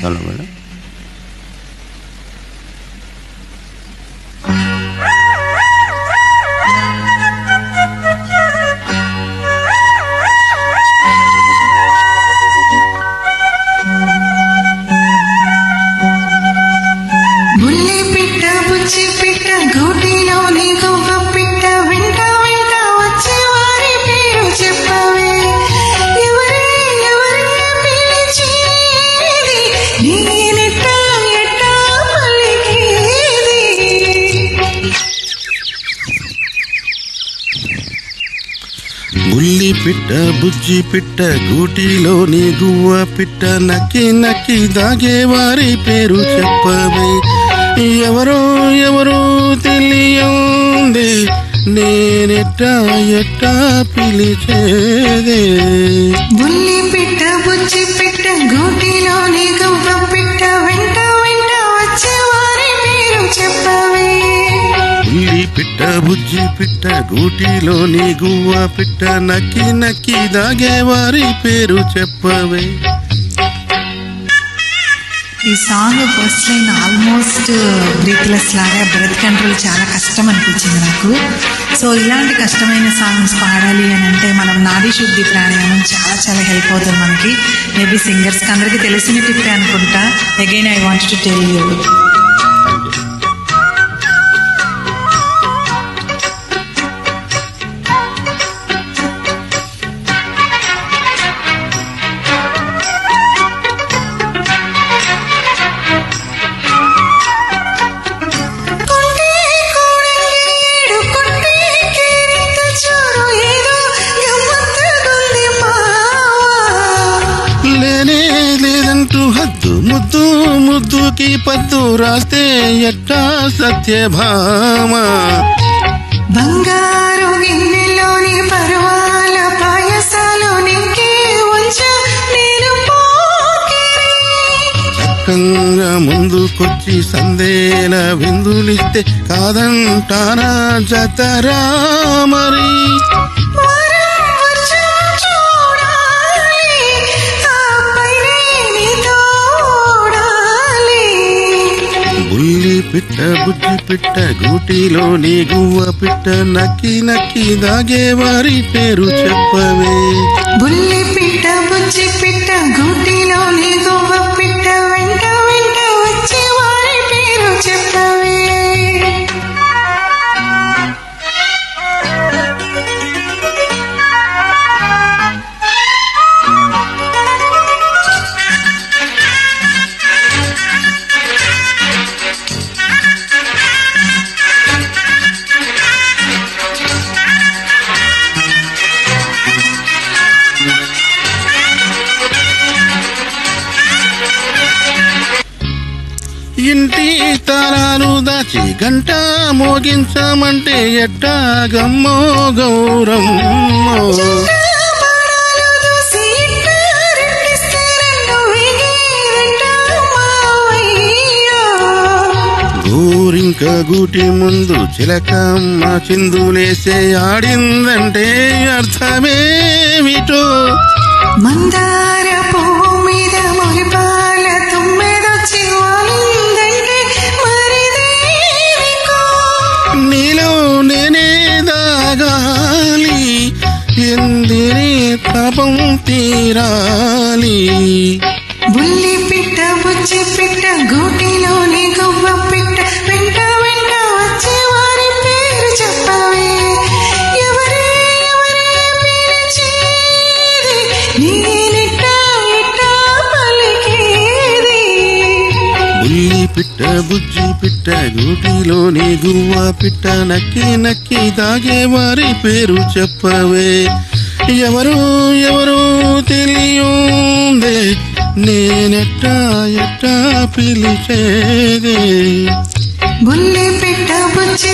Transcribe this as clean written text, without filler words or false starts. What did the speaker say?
Hello madam. బుల్లి పిట్ట బుజ్జి పిట్ట గూటిలోని గువ్వ పిట్ట నక్కి నక్కి దాగేవారి పేరు చెప్పవే. ఎవరో ఎవరో తెలియందే నేనెట్టా ఎట్టా పిలిచేదే. బుల్లి పిట్ట బుజ్జి పిట్ట గూటిలోని గువ్వ పిట్ట వెంట వెంట వచ్చేవారి పేరు చెప్పవే. బుల్లి పిట్ట బుజ్జి పిట్ట గూటిలోని గువ్వ పిట్ట నక్కి నక్కి దాగేవారి పేరు చెప్పవే. ఈ song first line almost breathless లాగా, బ్రెత్ కంట్రోల్ చాలా కష్టం అనిపించింది నాకు. సో ఇలాంటి కష్టమైన సాంగ్స్ పాడాలి అని అంటే మనం నాడీ శుద్ధి ప్రాణాయామం చాలా చాలా హెల్ప్ అవుతుంది మనకి. మేబీ సింగర్స్కి అందరికీ తెలిసిన టిప్పే అనుకుంటా. Again I want to tell you. హద్దు ముద్దు ముద్దుకి పద్దు రాస్తే ఎట్టా సత్యభామ. బంగారు గిన్నెలోని పర్వాల పాయసాలు నీకే ఉంచా నేను చక్కంగా ముందుకొచ్చి సందేల విందులిస్తే కాదంటానా జతరా మరి. బుల్లి పిట్ట బుజ్జి పిట్ట గూటిలోని గువ్వ పిట్ట నక్కి నక్కి దాగేవారి పేరు చెప్పవే. బుల్లి పిట్ట బుజ్జి పిట్ట గూటిలోని గువ్వ పిట్ట వెంట వెంట వచ్చేవారి పేరు చెప్పవే. ఇంటి తారాలు దాచి గంట మోగించమంటే ఎట్టా గమ్మో గౌరమ్మో. గోరింక గూటి ముందు చిలకమ్మ చిందులేసే ఆడిందంటే అర్థమేమిటో. మందార పువ్వు మీద మురిపాల తుమ్మెదొచ్చి వాలిందంటే మరిదేవికో. నీలో నేనే దాగాలి ఎందిరే తపం తీరాలి. బుల్లి పిట్ట బుజ్జి పిట్ట గూటిలోని గువ్వ పిట్ట వెంట వెంట వచ్చేవారి పేరు చెప్పవే. ఎవరే ఎవరే పిలిచేది నేనెట్టా ఎట్టా పలికేది. బుల్లి పిట్ట బుజ్జి పిట్ట గూటిలోని గువ్వ పిట్ట నక్కి నక్కి దాగేవారి పేరు చెప్పవే. ఎవరో ఎవరో తెలియందే నేనెట్టా ఎట్టా పిలిచేదే. బుల్లి పిట్ట బుజ్జి